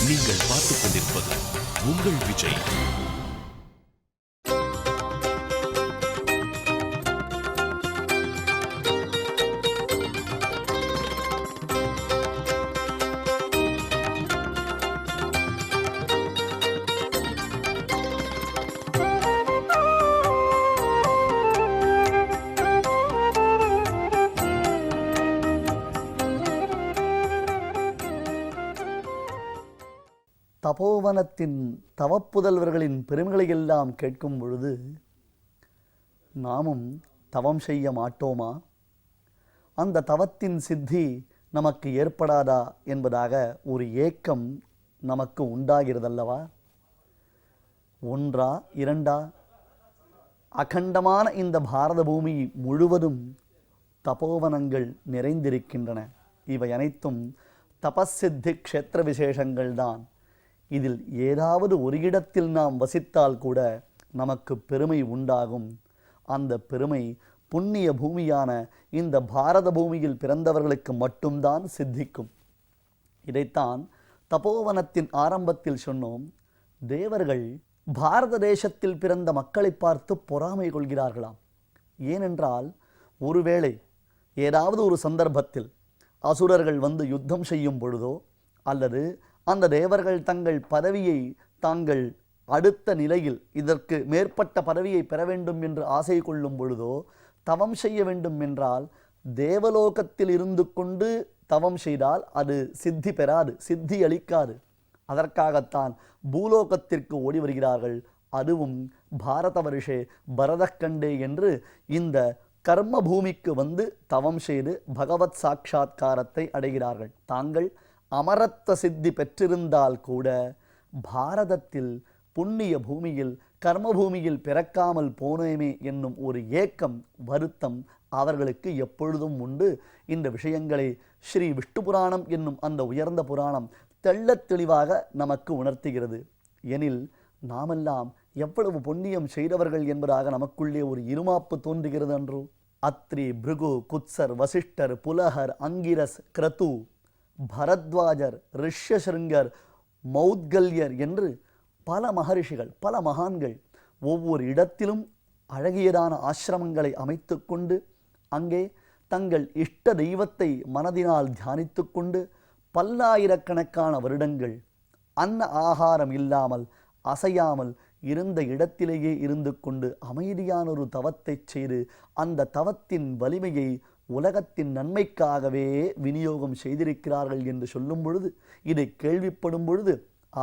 நீங்கள் பார்த்துக் கொண்டிருப்பது உங்கள் விஜய். தபோவனத்தின் தவப்புதல்வர்களின் பெருமைகளையெல்லாம் கேட்கும் பொழுது நாமும் தவம் செய்ய மாட்டோமா? அந்த தவத்தின் சித்தி நமக்கு ஏற்படாதா என்பதாக ஒரு ஏக்கம் நமக்கு உண்டாகிறதல்லவா? ஒன்றா இரண்டா? அகண்டமான இந்த பாரத பூமி முழுவதும் தபோவனங்கள் நிறைந்திருக்கின்றன. இவை அனைத்தும் தபசித்தி க்ஷேத்திர விசேஷங்கள்தான். இதில் ஏதாவது ஒரு இடத்தில் நாம் வசித்தால் கூட நமக்கு பெருமை உண்டாகும். அந்த பெருமை புண்ணிய பூமியான இந்த பாரத பூமியில் பிறந்தவர்களுக்கு மட்டும்தான் சித்திக்கும். இதைத்தான் தபோவனத்தின் ஆரம்பத்தில் சொன்னோம். தேவர்கள் பாரத தேசத்தில் பிறந்த மக்களை பார்த்து பொறாமை கொள்கிறார்களாம். ஏனென்றால் ஒருவேளை ஏதாவது ஒரு சந்தர்ப்பத்தில் அசுரர்கள் வந்து யுத்தம் செய்யும் பொழுதோ அல்லது அந்த தேவர்கள் தங்கள் பதவியை தாங்கள் அடுத்த நிலையில் இதற்கு மேற்பட்ட பதவியை பெற வேண்டும் என்று ஆசை கொள்ளும் பொழுதோ தவம் செய்ய வேண்டும் என்றால் தேவலோகத்தில் இருந்து கொண்டு தவம் செய்தால் அது சித்தி பெறாது, சித்தி அளிக்காது. அதற்காகத்தான் பூலோகத்திற்கு ஓடி வருகிறார்கள். அதுவும் பாரத வருஷே பரதக்கண்டே என்று இந்த கர்ம பூமிக்கு வந்து தவம் செய்து பகவத் சாட்சா்காரத்தை அடைகிறார்கள். தாங்கள் அமரத்த சித்தி பெற்றிருந்தால் கூட பாரதத்தில் புண்ணிய பூமியில் கர்ம பூமியில் பிறக்காமல் போனேமே என்னும் ஒரு ஏக்கம், வருத்தம் அவர்களுக்கு எப்பொழுதும் உண்டு. இந்த விஷயங்களை ஸ்ரீ விஷ்ணு புராணம் என்னும் அந்த உயர்ந்த புராணம் தெள்ளத் தெளிவாக நமக்கு உணர்த்துகிறது. எனில் நாமெல்லாம் எவ்வளவு புண்ணியம் செய்தவர்கள் என்பதாக நமக்குள்ளே ஒரு இருமாப்பு தோன்றுகிறது அன்றோ. அத்ரி, பிருகு, குத்சர், வசிஷ்டர், புலஹர், அங்கிரஸ், கிரது, பரத்வாஜர், ரிஷ்யசிருங்கர், மௌத்கல்யர் என்று பல மகரிஷிகள், பல மகான்கள் ஒவ்வொரு இடத்திலும் அழகியதான ஆசிரமங்களை அமைத்து கொண்டு அங்கே தங்கள் இஷ்ட தெய்வத்தை மனதினால் தியானித்து கொண்டு பல்லாயிரக்கணக்கான வருடங்கள் அன்ன ஆகாரம் இல்லாமல் அசையாமல் இருந்த இடத்திலேயே இருந்து கொண்டு அமைதியான ஒரு தவத்தை செய்து அந்த தவத்தின் வலிமையை உலகத்தின் நன்மைக்காகவே விநியோகம் செய்திருக்கிறார்கள் என்று சொல்லும் பொழுது, இதை கேள்விப்படும் பொழுது,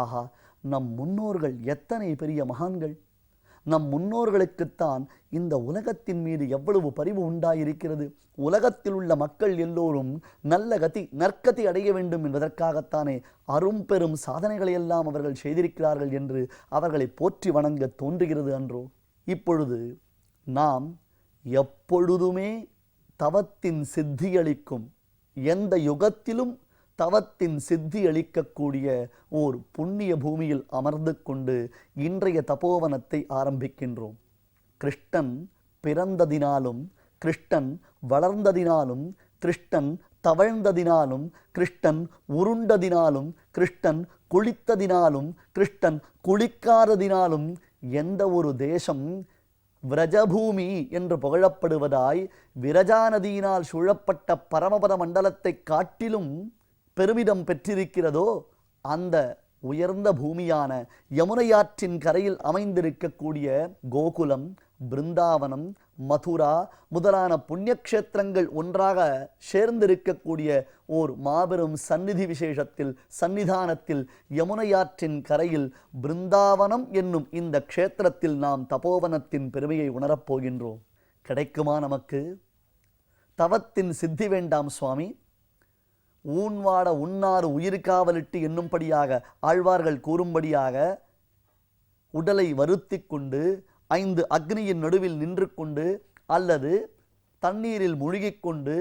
ஆஹா, நம் முன்னோர்கள் எத்தனை பெரிய மகான்கள்! நம் முன்னோர்களுக்குத்தான் இந்த உலகத்தின் மீது எவ்வளவு பரிவு உண்டாயிருக்கிறது. உலகத்தில் உள்ள மக்கள் எல்லோரும் நல்ல கதி நற்கதி அடைய வேண்டும் என்பதற்காகத்தானே அரும்பெரும் சாதனைகளை எல்லாம் அவர்கள் செய்திருக்கிறார்கள் என்று அவர்களை போற்றி வணங்க தோன்றுகிறது அன்றோ. இப்பொழுது நாம் எப்பொழுதுமே தவத்தின் சித்தியளிக்கும், எந்த யுகத்திலும் தவத்தின் சித்தி அளிக்கக்கூடிய ஓர் புண்ணிய பூமியில் அமர்ந்து கொண்டு இன்றைய தபோவனத்தை ஆரம்பிக்கின்றோம். கிருஷ்ணன் பிறந்ததினாலும், கிருஷ்ணன் வளர்ந்ததினாலும், கிருஷ்ணன் தவழ்ந்ததினாலும், கிருஷ்ணன் உருண்டதினாலும், கிருஷ்ணன் குளித்ததினாலும், கிருஷ்ணன் குளிக்காததினாலும் எந்த ஒரு தேசம் விரஜபூமி என்று புகழப்படுவதாய் விரஜா நதியினால் சூழப்பட்ட பரமபத மண்டலத்தை காட்டிலும் பெருமிதம் பெற்றிருக்கிறதோ அந்த உயர்ந்த பூமியான யமுனையாற்றின் கரையில் அமைந்திருக்கக்கூடிய கோகுலம், பிருந்தாவனம், மதுரா முதலான புண்ணியக்ஷேத்திரங்கள் ஒன்றாக சேர்ந்திருக்கக்கூடிய ஓர் மாபெரும் சந்நிதி விசேஷத்தில், சன்னிதானத்தில், யமுனையாற்றின் கரையில் பிருந்தாவனம் என்னும் இந்த க்ஷேத்திரத்தில் நாம் தபோவனத்தின் பெருமையை உணரப்போகின்றோம். கிடைக்குமா நமக்கு? தவத்தின் சித்தி வேண்டாம் சுவாமி, ஊன்வாட உண்ணாறு உயிர்காவலிட்டு என்னும்படியாக ஆழ்வார்கள் கூறும்படியாக உடலை வருத்தி கொண்டு 5 அக்னியின் நடுவில் நின்று கொண்டு அல்லது தண்ணீரில் முழுகிக்கொண்டு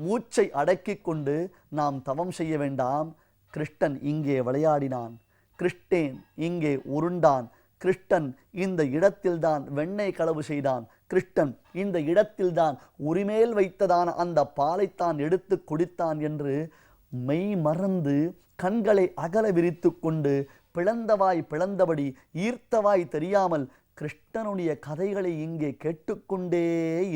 மூச்சை அடக்கி கொண்டு நாம் தவம் செய்ய வேண்டாம். கிருஷ்ணன் இங்கே விளையாடினான், கிருஷ்ணன் இங்கே உருண்டான், கிருஷ்ணன் இந்த இடத்தில்தான் வெண்ணெய் களவு செய்தான், கிருஷ்ணன் இந்த இடத்தில்தான் உரிமேல் வைத்ததான அந்த பாலைத்தான் எடுத்து குடித்தான் என்று மெய் மறந்து கண்களை அகல விரித்து கொண்டு பிளந்தவாய் பிளந்தபடி ஈர்த்தவாய் தெரியாமல் கிருஷ்ணனுடைய கதைகளை இங்கே கேட்டுக்கொண்டே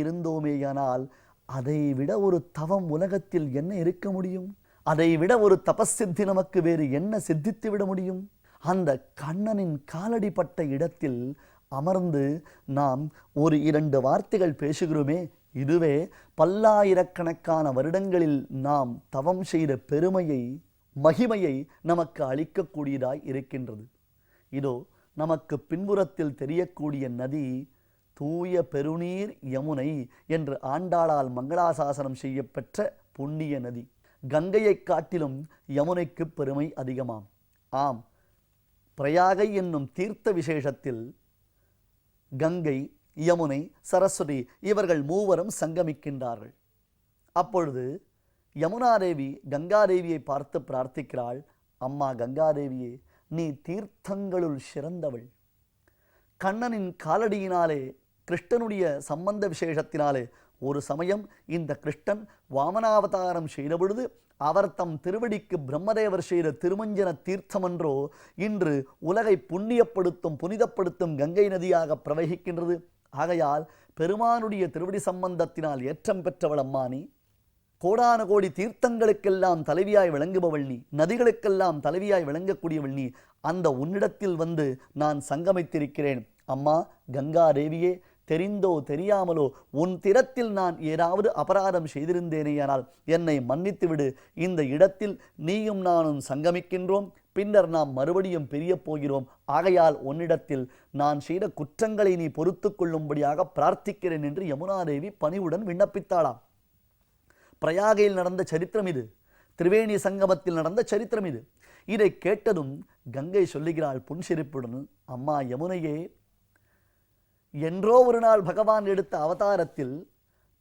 இருந்தோமேயானால் அதைவிட ஒரு தவம் உலகத்தில் என்ன இருக்க முடியும்? அதைவிட ஒரு தபசித்தி நமக்கு வேறு என்ன சித்தித்து விட முடியும்? அந்த கண்ணனின் காலடிப்பட்ட இடத்தில் அமர்ந்து நாம் ஒரு 2 வார்த்தைகள் பேசுகிறோமே, இதுவே பல்லாயிரக்கணக்கான வருடங்களில் நாம் தவம் செய்த பெருமையை மகிமையை நமக்கு அளிக்கக்கூடியதாய் இருக்கின்றது. இதோ நமக்கு பின்புறத்தில் தெரியக்கூடிய நதி தூய பெருநீர் யமுனை என்று ஆண்டாளால் மங்களாசாசனம் செய்யப்பெற்ற புண்ணிய நதி. கங்கையை காட்டிலும் யமுனைக்கு பெருமை அதிகமாம். ஆம், பிரயாகை என்னும் தீர்த்த விசேஷத்தில் கங்கை, யமுனை, சரஸ்வதி இவர்கள் மூவரும் சங்கமிக்கின்றார்கள். அப்பொழுது யமுனாதேவி கங்காதேவியை பார்த்து பிரார்த்திக்கிறாள், அம்மா கங்காதேவியே, நீ தீர்த்தங்களுள் சிறந்தவள். கண்ணனின் காலடியினாலே கிருஷ்ணனுடைய சம்பந்த விசேஷத்தினாலே ஒரு சமயம் இந்த கிருஷ்ணன் வாமனாவதாரம் செய்த பொழுது அவர் தம் திருவடிக்கு பிரம்மதேவர் செய்த திருமஞ்சன தீர்த்தமன்றோ இன்று உலகை புண்ணியப்படுத்தும் புனிதப்படுத்தும் கங்கை நதியாக பிரவகிக்கின்றது. ஆகையால் பெருமானுடைய திருவடி சம்பந்தத்தினால் ஏற்றம் பெற்றவள் அம்மா நீ. கோடான கோடி தீர்த்தங்களுக்கெல்லாம் தலைவியாய் விளங்குபவள் நீ, நதிகளுக்கெல்லாம் தலைவியாய் விளங்கக்கூடியவள் நீ. அந்த உன்னிடத்தில் வந்து நான் சங்கமித்திருக்கிறேன். அம்மா கங்காதேவியே, தெரிந்தோ தெரியாமலோ உன் திறத்தில் நான் ஏதாவது அபராதம் செய்திருந்தேனேயானால் என்னை மன்னித்து விடு. இந்த இடத்தில் நீயும் நானும் சங்கமிக்கின்றோம், பின்னர் நாம் மறுபடியும் பிரியப் போகிறோம். ஆகையால் உன்னிடத்தில் நான் செய்த குற்றங்களை நீ பொறுத்து கொள்ளும்படியாக பிரார்த்திக்கிறேன் என்று யமுனாதேவி பணிவுடன் விண்ணப்பித்தாளாம். பிரயாகையில் நடந்த சரித்திரம் இது, திரிவேணி சங்கமத்தில் நடந்த சரித்திரம் இது. இதை கேட்டதும் கங்கை சொல்லுகிறாள் புன்சிரிப்புடன், அம்மா யமுனையே, என்றோ ஒரு நாள் பகவான் எடுத்த அவதாரத்தில்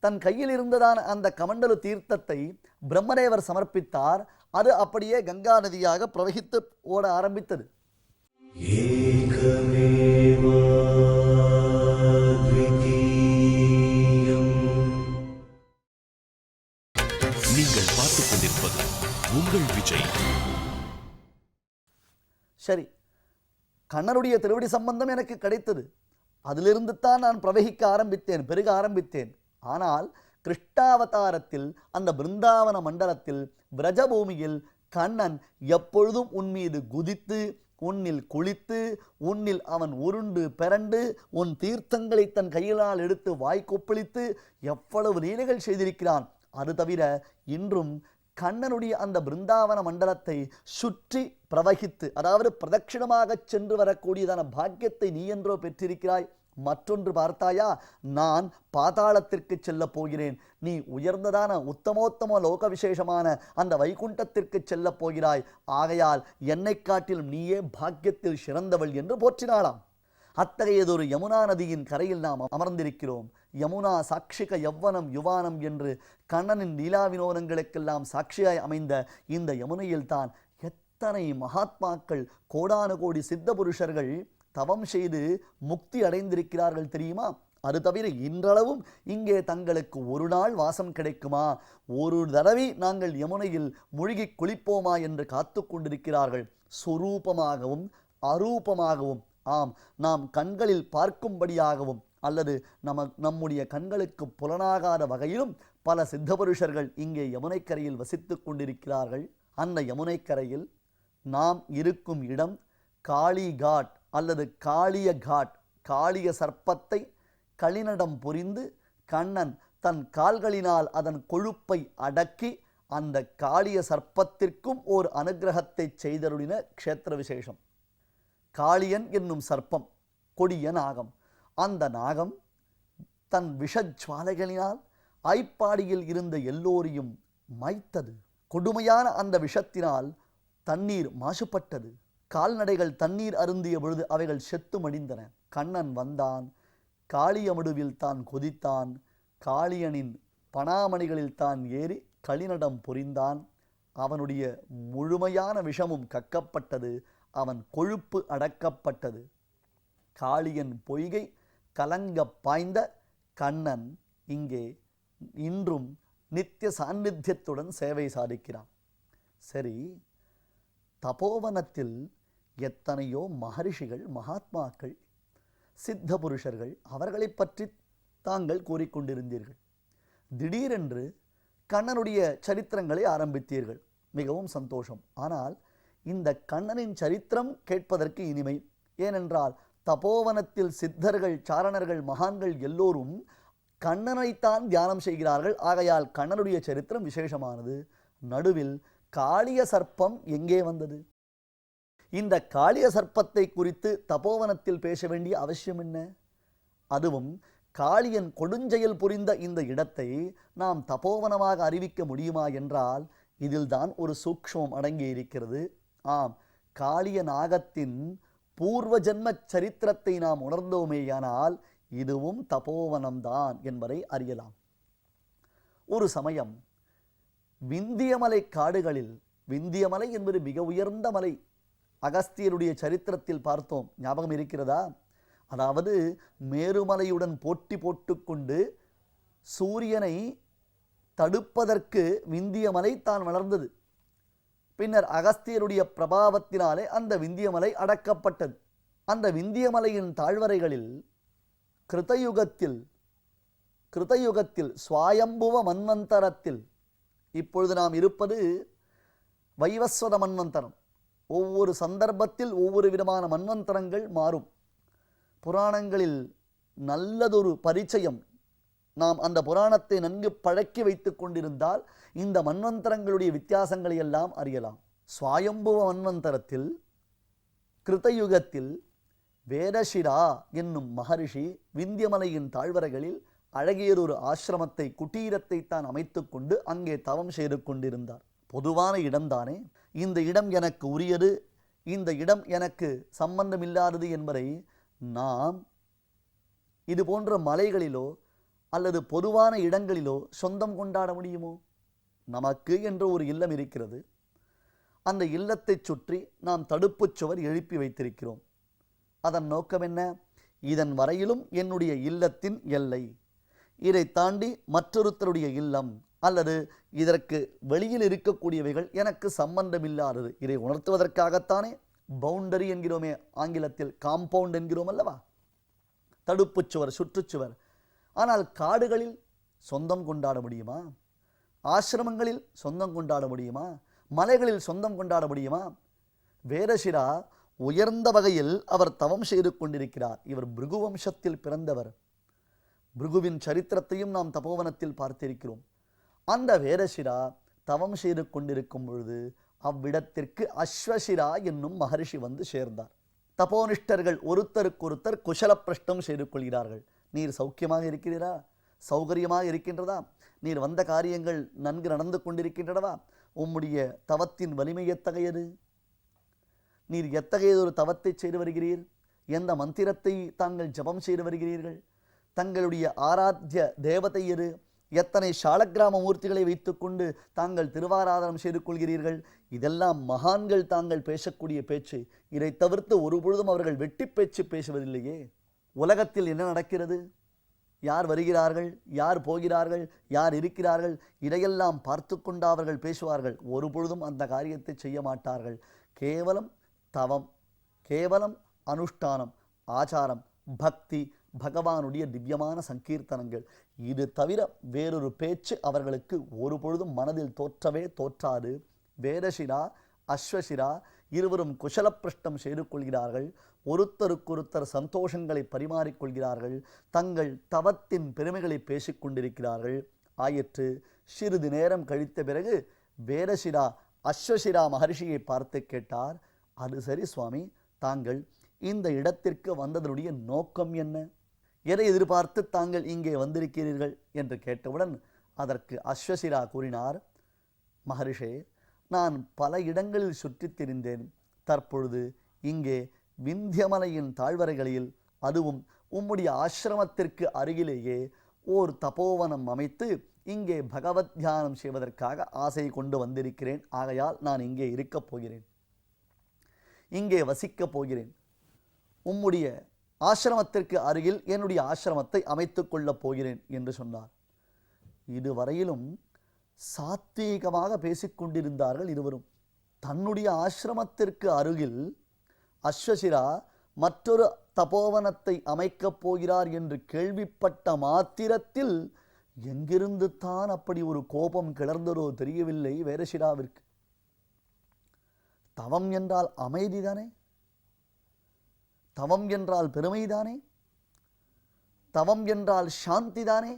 தன் கையில் இருந்ததான அந்த கமண்டலு தீர்த்தத்தை பிரம்மதேவர் சமர்ப்பித்தார். அது அப்படியே கங்கா நதியாக பிரவகித்து ஓட ஆரம்பித்தது. நீங்கள் பார்த்துக் கொண்டிருப்பது உங்கள் விஜய். சரி, கண்ணனுடைய திருவடி சம்பந்தம் எனக்கு கிடைத்தது. அதிலிருந்து தான் நான் பிரவகிக்க ஆரம்பித்தேன், பெருக ஆரம்பித்தேன். ஆனால் கிருஷ்ணாவதாரத்தில் அந்த பிருந்தாவன மண்டலத்தில் விரஜபூமியில் கண்ணன் எப்பொழுதும் உன் மீது குதித்து உன்னில் குளித்து உன்னில் அவன் உருண்டு பெரண்டு உன் தீர்த்தங்களை தன் கையிலால் எடுத்து வாய்க்கொப்பளித்து எவ்வளவு லீலைகள் செய்திருக்கிறான். அது தவிர இன்றும் கண்ணனுடைய அந்த பிருந்தாவன மண்டலத்தை சுற்றி பிரவகித்து, அதாவது பிரதட்சிணமாக சென்று வரக்கூடியதான பாக்கியத்தை நீ என்றோ பெற்றிருக்கிறாய். மற்றொன்று பார்த்தாயா, நான் பாதாளத்திற்கு செல்ல போகிறேன், நீ உயர்ந்ததான உத்தமோத்தம லோக விசேஷமான அந்த வைகுண்டத்திற்கு செல்ல போகிறாய். ஆகையால் என்னை காட்டிலும் நீயே பாக்கியத்தில் சிறந்தவள் என்று போற்றினாளாம். அத்தகையதொரு யமுனா நதியின் கரையில் நாம் அமர்ந்திருக்கிறோம். யமுனா சாட்சிக யவ்வனம் யுவானம் என்று கண்ணனின் லீலா வினோதங்களுக்கெல்லாம் சாட்சியாய் அமைந்த இந்த யமுனையில் தான் எத்தனை மகாத்மாக்கள், கோடான கோடி சித்த புருஷர்கள் தவம் செய்து முக்தி அடைந்திருக்கிறார்கள் தெரியுமா? அது தவிர இன்றளவும் இங்கே தங்களுக்கு ஒரு நாள் வாசம் கிடைக்குமா, ஒரு தடவை நாங்கள் யமுனையில் மூழ்கி குளிப்போமா என்று காத்து கொண்டிருக்கிறார்கள். சுரூபமாகவும் அரூபமாகவும், ஆம், நாம் கண்களில் பார்க்கும்படியாகவும் அல்லது நம்முடைய கண்களுக்கு புலனாகாத வகையிலும் பல சித்தபுருஷர்கள் இங்கே யமுனைக்கரையில் வசித்து கொண்டிருக்கிறார்கள். அந்த யமுனைக்கரையில் நாம் இருக்கும் இடம் காளி காட் அல்லது காளிய காட். காளிய சர்ப்பத்தை களிநடம் புரிந்து கண்ணன் தன் கால்களினால் அதன் கொழுப்பை அடக்கி அந்த காளிய சர்ப்பத்திற்கும் ஓர் அனுகிரகத்தை செய்தருளின க்ஷேத்திர விசேஷம். காளியன் என்னும் சர்ப்பம் கொடிய நாகம். அந்த நாகம் தன் விஷஜ்வாலைகளினால் ஐப்பாடியில் இருந்த எல்லோரையும் மாய்த்தது. கொடுமையான அந்த விஷத்தினால் தண்ணீர் மாசுபட்டது. கால்நடைகள் தண்ணீர் அருந்திய பொழுது அவைகள் செத்து மடிந்தன. கண்ணன் வந்தான், காளியமடுவில் தான் கொதித்தான், காளியனின் பணாமணிகளில் தான் ஏறி களிநடம் புரிந்தான். அவனுடைய முழுமையான விஷமும் கக்கப்பட்டது, அவன் கொழுப்பு அடக்கப்பட்டது. காளியன் பொய்கை கலங்க பாய்ந்த கண்ணன் இங்கே இன்றும் நித்திய சாநித்தியத்துடன் சேவை சாதிக்கிறான். சரி, தபோவனத்தில் எத்தனையோ மகரிஷிகள், மகாத்மாக்கள், சித்த புருஷர்கள், அவர்களை பற்றி தாங்கள் கூறிக்கொண்டிருந்தீர்கள். திடீரென்று கண்ணனுடைய சரித்திரங்களை ஆரம்பித்தீர்கள். மிகவும் சந்தோஷம். ஆனால் இந்த கண்ணனின் சரித்திரம் கேட்பதற்கு இனிமை. ஏனென்றால் தபோவனத்தில் சித்தர்கள், சாரணர்கள், மகான்கள் எல்லோரும் கண்ணனைத்தான் தியானம் செய்கிறார்கள். ஆகையால் கண்ணனுடைய சரித்திரம் விசேஷமானது. நடுவில் காளிய சர்ப்பம் எங்கே வந்தது? இந்த காளிய சர்ப்பத்தை குறித்து தபோவனத்தில் பேச வேண்டிய அவசியம் என்ன? அதுவும் காளியன் கொடுஞ்செயல் புரிந்த இந்த இடத்தை நாம் தபோவனமாக அறிவிக்க முடியுமா என்றால் இதில்தான் ஒரு சூக்ஷ்மம் அடங்கி இருக்கிறது. ஆம், காளிய நாகத்தின் பூர்வ ஜென்ம சரித்திரத்தை நாம் உணர்ந்தோமேயானால் இதுவும் தபோவனம்தான் என்பதை அறியலாம். ஒரு சமயம் விந்தியமலை காடுகளில், விந்தியமலை என்பது மிக உயர்ந்த மலை, அகஸ்தியருடைய சரித்திரத்தில் பார்த்தோம், ஞாபகம் இருக்கிறதா? அதாவது மேருமலையுடன் போட்டி போட்டுக்கொண்டு சூரியனை தடுப்பதற்கு விந்தியமலை தான் வளர்ந்தது. பின்னர் அகஸ்தியருடைய பிரபாவத்தினாலே அந்த விந்தியமலை அடக்கப்பட்டது. அந்த விந்தியமலையின் தாழ்வரைகளில் கிருதயுகத்தில் சுவாயம்புவ மன்வந்தரத்தில், இப்பொழுது நாம் இருப்பது வைவஸ்வத மன்வந்தரம். ஒவ்வொரு சந்தர்ப்பத்தில் ஒவ்வொரு விதமான மன்வந்தரங்கள் மாறும். புராணங்களில் நல்லதொரு பரிச்சயம், நாம் அந்த புராணத்தை நன்கு பழக்கி வைத்து கொண்டிருந்தால் இந்த மன்வந்தரங்களுடைய வித்தியாசங்களை எல்லாம் அறியலாம். சுவாயம்புவ மன்வந்தரத்தில் கிருதயுகத்தில் வேதசிரா என்னும் மகரிஷி விந்தியமலையின் தாழ்வரைகளில் அழகியதொரு ஆசிரமத்தை, குட்டீரத்தை தான் அமைத்து கொண்டு அங்கே தவம் செய்து கொண்டிருந்தார். பொதுவான இடம்தானே, இந்த இடம் எனக்கு உரியது, இந்த இடம் எனக்கு சம்பந்தமில்லாதது என்பதை நாம் இது போன்ற மலைகளிலோ அல்லது பொதுவான இடங்களிலோ சொந்தம் கொண்டாட முடியுமோ? நமக்கு என்ற ஒரு இல்லம் இருக்கிறது. அந்த இல்லத்தை சுற்றி நாம் தடுப்புச் சுவர் எழுப்பி வைத்திருக்கிறோம். அதன் நோக்கம் என்ன? இதன் வரையிலும் என்னுடைய இல்லத்தின் எல்லை, இதை தாண்டி மற்றொருத்தருடைய இல்லம் அல்லது இதற்கு வெளியில் இருக்கக்கூடியவைகள் எனக்கு சம்பந்தமில்லாதது, இதை உணர்த்துவதற்காகத்தானே பவுண்டரி என்கிறோமே, ஆங்கிலத்தில் காம்பவுண்ட் என்கிறோம் அல்லவா, தடுப்புச்சுவர், சுற்றுச்சுவர். ஆனால் காடுகளில் சொந்தம் கொண்டாட முடியுமா? ஆசிரமங்களில் சொந்தம் கொண்டாட முடியுமா? மலைகளில் சொந்தம் கொண்டாட முடியுமா? வேதசிரா உயர்ந்த வகையில் அவர் தவம் செய்து கொண்டிருக்கிறார். இவர் பிருகு வம்சத்தில் பிறந்தவர். பிருகுவின் சரித்திரத்தையும் நாம் தபோவனத்தில் பார்த்திருக்கிறோம். அந்த வேதசிரா தவம் செய்து கொண்டிருக்கும் பொழுது அவ்விடத்திற்கு அஸ்வசிரா என்னும் மகரிஷி வந்து சேர்ந்தார். தபோனிஷ்டர்கள் ஒருத்தருக்கொருத்தர் குசல பிரஷ்டம் செய்து கொள்கிறார்கள். நீர் சௌக்கியமாக இருக்கிறீரா? சௌகரியமாக இருக்கின்றதா? நீர் வந்த காரியங்கள் நன்கு நடந்து கொண்டிருக்கின்றனவா? உம்முடைய தவத்தின் வலிமை எத்தகையது? நீர் எத்தகையதொரு தவத்தை செய்து வருகிறீர்? எந்த மந்திரத்தை தாங்கள் ஜபம் செய்து வருகிறீர்கள்? தங்களுடைய ஆராத்திய தேவதை எது? எத்தனை சாலக்கிராம மூர்த்திகளை வைத்துக்கொண்டு தாங்கள் திருவாராதனம் செய்து கொள்கிறீர்கள்? இதெல்லாம் மகான்கள் தாங்கள் பேசக்கூடிய பேச்சு. இதை தவிர்த்து ஒருபொழுதும் அவர்கள் வெட்டி பேச்சு பேசுவதில்லையே. உலகத்தில் என்ன நடக்கிறது? யார் வருகிறார்கள், யார் போகிறார்கள், யார் இருக்கிறார்கள், இதையெல்லாம் பார்த்து கொண்டு அவர்கள் பேசுவார்கள். ஒருபொழுதும் அந்த காரியத்தை செய்ய மாட்டார்கள். கேவலம் தவம், கேவலம் அனுஷ்டானம், ஆச்சாரம், பக்தி, பகவானுடைய திவ்யமான சங்கீர்த்தனங்கள், இது தவிர வேறொரு பேச்சு அவர்களுக்கு ஒரு பொழுதும் மனதில் தோற்றவே தோற்றாது. வேதசிரா, அஸ்வசிரா இருவரும் குசலப்பிரஷ்டம் செய்து கொள்கிறார்கள். ஒருத்தருக்கொருத்தர் சந்தோஷங்களை பரிமாறிக்கொள்கிறார்கள். தங்கள் தவத்தின் பெருமைகளை பேசிக்கொண்டிருக்கிறார்கள். ஆயிற்று. சிறிது நேரம் கழித்த பிறகு வேதசிரா அஸ்வசிரா மகர்ஷியை பார்த்து கேட்டார், அது சரி சுவாமி, தாங்கள் இந்த இடத்திற்கு வந்ததனுடைய நோக்கம் என்ன? எதை எதிர்பார்த்து தாங்கள் இங்கே வந்திருக்கிறீர்கள் என்று கேட்டவுடன் அதற்கு அஸ்வசிரா கூறினார், மகரிஷே, நான் பல இடங்களில் சுற்றித் திரிந்தேன். தற்பொழுது இங்கே விந்தியமலையின் தாழ்வரைகளில், அதுவும் உம்முடைய ஆசிரமத்திற்கு அருகிலேயே ஓர் தபோவனம் அமைத்து இங்கே பகவத் தியானம் செய்வதற்காக ஆசை கொண்டு வந்திருக்கிறேன். ஆகையால் நான் இங்கே இருக்கப் போகிறேன், இங்கே வசிக்கப் போகிறேன். உம்முடைய ஆசிரமத்திற்கு அருகில் என்னுடைய ஆசிரமத்தை அமைத்து கொள்ளப் போகிறேன் என்று சொன்னார். இதுவரையிலும் சாத்வீகமாக பேசிக்கொண்டிருந்தார்கள் இருவரும். தன்னுடைய ஆசிரமத்திற்கு அருகில் அஸ்வசிரா மற்றொரு தபோவனத்தை அமைக்கப் போகிறார் என்று கேள்விப்பட்ட மாத்திரத்தில் எங்கிருந்து தான் அப்படி ஒரு கோபம் கிளர்ந்ததோ தெரியவில்லை வேதசிராவிற்கு. தவம் என்றால் அமைதிதானே, தவம் என்றால் பெருமைதானே, தவம் என்றால் சாந்தி தானே,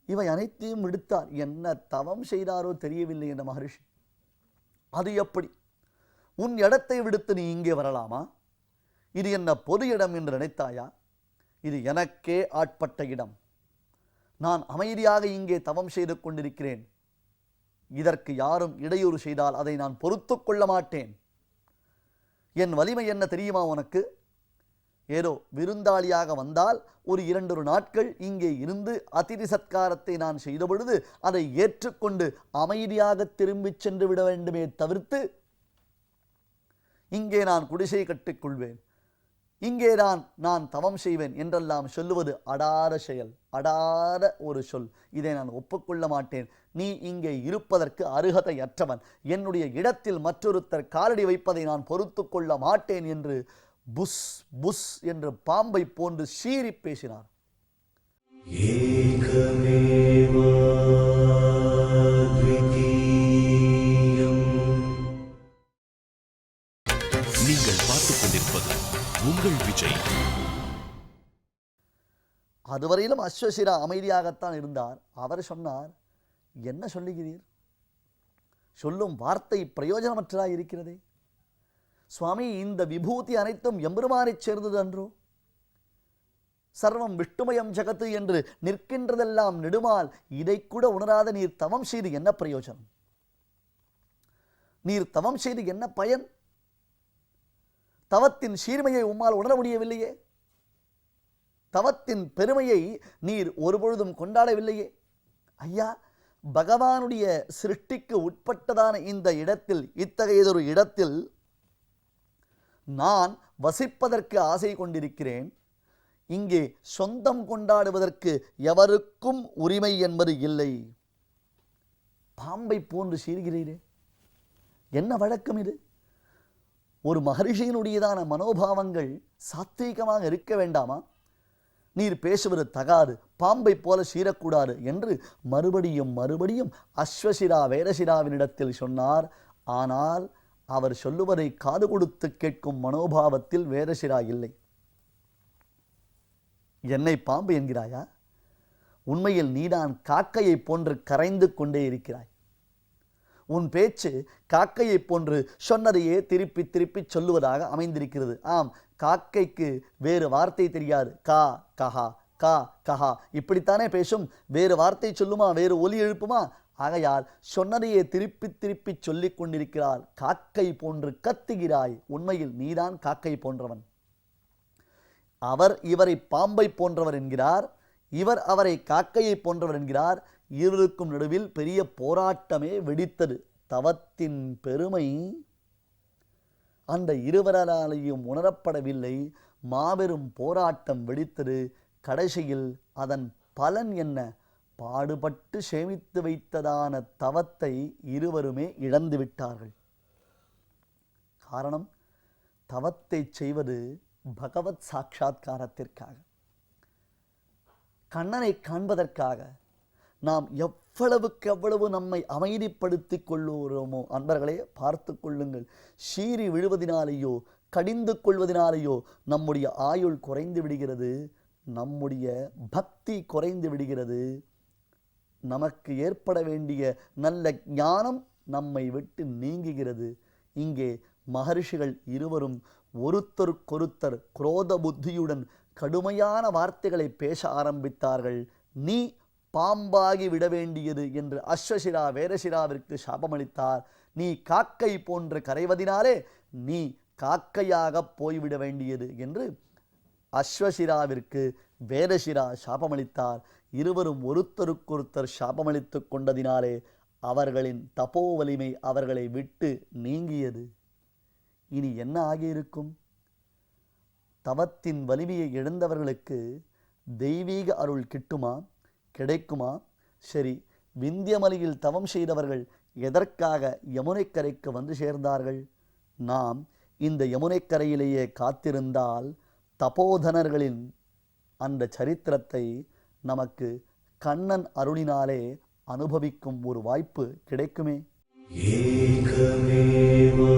இவை அனைத்தையும் விடுத்தார். என்ன தவம் செய்தாரோ தெரியவில்லை என்ற மகரிஷி. அது எப்படி? உன் இடத்தை விடுத்து நீ இங்கே வரலாமா? இது என்ன பொது இடம் என்று நினைத்தாயா? இது எனக்கே ஆட்பட்ட இடம். நான் அமைதியாக இங்கே தவம் செய்து கொண்டிருக்கிறேன். இதற்கு யாரும் இடையூறு செய்தால் அதை நான் பொறுத்து கொள்ள மாட்டேன். என் வலிமை என்ன தெரியுமா உனக்கு? ஏதோ விருந்தாளியாக வந்தால் ஒரு 2 நாட்கள் இங்கே இருந்து அதிதி சத்காரத்தை நான் செய்த பொழுது அதை ஏற்றுக்கொண்டு அமைதியாக திரும்பிச் சென்று விட வேண்டுமே தவிர்த்து இங்கே நான் குடிசை கட்டிக்கொள்வேன், இங்கே நான் தவம் செய்வேன் என்றெல்லாம் சொல்லுவது அடாத செயல், அடாத ஒரு சொல். இதை நான் ஒப்புக்கொள்ள மாட்டேன். நீ இங்கே இருப்பதற்கு அருகதையற்றவன். என்னுடைய இடத்தில் மற்றொருத்தர் காலடி வைப்பதை நான் பொறுத்து கொள்ள மாட்டேன் என்று புஸ் புஸ் என்று பாம்பை போன்று சீறி பேசினார். நீங்கள் பார்த்துக் கொண்டிருப்பது உங்கள் விஜய். அதுவரையிலும் அஸ்வசிரா அமைதியாகத்தான் இருந்தார். அவர் சொன்னார், என்ன சொல்லுகிறீர்? சொல்லும் வார்த்தை பிரயோஜனமற்றதாய் இருக்கிறதே. சுவாமி, இந்த விபூதி அனைத்தும் எம்பெருமானைச் சேர்ந்தது அன்றோ? சர்வம் விஷ்ணுமயம் ஜகத்து என்று நிற்கின்றதெல்லாம் நெடுமால். இதை கூட உணராத நீர் தவம் செய்து என்ன பிரயோஜனம்? நீர் தவம் செய்து என்ன பயன்? தவத்தின் சீர்மையை உம்மால் உணர முடியவில்லையே. தவத்தின் பெருமையை நீர் ஒருபொழுதும் கொண்டாடவில்லையே. ஐயா, பகவானுடைய சிருஷ்டிக்கு உட்பட்டதான இந்த இடத்தில், இத்தகையதொரு இடத்தில் நான் வசிப்பதற்கு ஆசை கொண்டிருக்கிறேன். இங்கே சொந்தம் கொண்டாடுவதற்கு எவருக்கும் உரிமை என்பது இல்லை. பாம்பை போன்று சீர்கிறீரே, என்ன வழக்கம் இது? ஒரு மகரிஷியினுடையதான மனோபாவங்கள் சாத்வீகமாக இருக்க வேண்டாமா? நீர் பேசுவது தகாது, பாம்பை போல சீரக்கூடாது என்று மறுபடியும் அஸ்வசிரா வேதசிராவினிடத்தில் சொன்னார். ஆனால் அவர் சொல்லுவதை காது கொடுத்து கேட்கும் மனோபாவத்தில் வேதசிரா இல்லை. என்னை பாம்பு என்கிறாயா? உண்மையில் நீதான் காக்கையை போன்று கரைந்து கொண்டே இருக்கிறாய். உன் பேச்சு காக்கையை போன்று சொன்னதையே திருப்பி திருப்பி சொல்லுவதாக அமைந்திருக்கிறது. ஆம், காக்கைக்கு வேறு வார்த்தை தெரியாது. கா கஹா, கா கஹா இப்படித்தானே பேசும். வேறு வார்த்தை சொல்லுமா? வேறு ஒலி எழுப்புமா? ஆகையால் சொன்னதையே திருப்பி திருப்பி சொல்லிக் கொண்டிருக்கிறாள். காக்கை போன்று கத்துகிறாய். உண்மையில் நீதான் காக்கை போன்றவன். அவர் இவரை பாம்பை போன்றவர் என்கிறார், இவர் அவரை காக்கையை போன்றவர் என்கிறார். இருவருக்கும் நடுவில் பெரிய போராட்டமே வெடித்தது. தவத்தின் பெருமை அந்த இருவராலேயும் உணரப்படவில்லை. மாபெரும் போராட்டம் வெடித்தது. கடைசியில் அதன் பலன் என்ன? பாடுபட்டு சேமித்து வைத்ததான தவத்தை இருவருமே இழந்து விட்டார்கள். காரணம், தவத்தை செய்வது பகவத் சாட்சா்காரத்திற்காக, கண்ணனை காண்பதற்காக. நாம் எவ்வளவுக்கு எவ்வளவு நம்மை அமைதிப்படுத்திக் கொள்ளுகிறோமோ அன்பர்களே, பார்த்து கொள்ளுங்கள். சீறி விழுவதினாலேயோ கடிந்து கொள்வதினாலேயோ நம்முடைய ஆயுள் குறைந்து விடுகிறது, நம்முடைய பக்தி குறைந்து விடுகிறது, நமக்கு ஏற்பட வேண்டிய நல்ல ஞானம் நம்மை விட்டு நீங்குகிறது. இங்கே மகர்ஷிகள் இருவரும் ஒருத்தருக்கொருத்தர் குரோத புத்தியுடன் கடுமையான வார்த்தைகளை பேச ஆரம்பித்தார்கள். நீ பாம்பாகி விட வேண்டியது என்று அஸ்வசிரா வேதசிராவிற்கு சாபமளித்தார். நீ காக்கை போன்று கரைவதினாலே நீ காக்கையாக போய்விட வேண்டியது என்று அஸ்வசிராவிற்கு வேதசிரா சாபமளித்தார். இருவரும் ஒருத்தருக்கொருத்தர் சாபமளித்து கொண்டதினாலே அவர்களின் தபோ வலிமை அவர்களை விட்டு நீங்கியது. இனி என்ன ஆகியிருக்கும்? தவத்தின் வலிமையை இழந்தவர்களுக்கு தெய்வீக அருள் கிட்டுமா? கிடைக்குமா? சரி, விந்தியமலையில் தவம் செய்தவர்கள் எதற்காக யமுனைக்கரைக்கு வந்து சேர்ந்தார்கள்? நாம் இந்த யமுனைக்கரையிலேயே காத்திருந்தால் தபோதனர்களின் அந்த சரித்திரத்தை நமக்கு கண்ணன் அருளினாலே அனுபவிக்கும் ஒரு வாய்ப்பு கிடைக்குமே. ஏகமேவா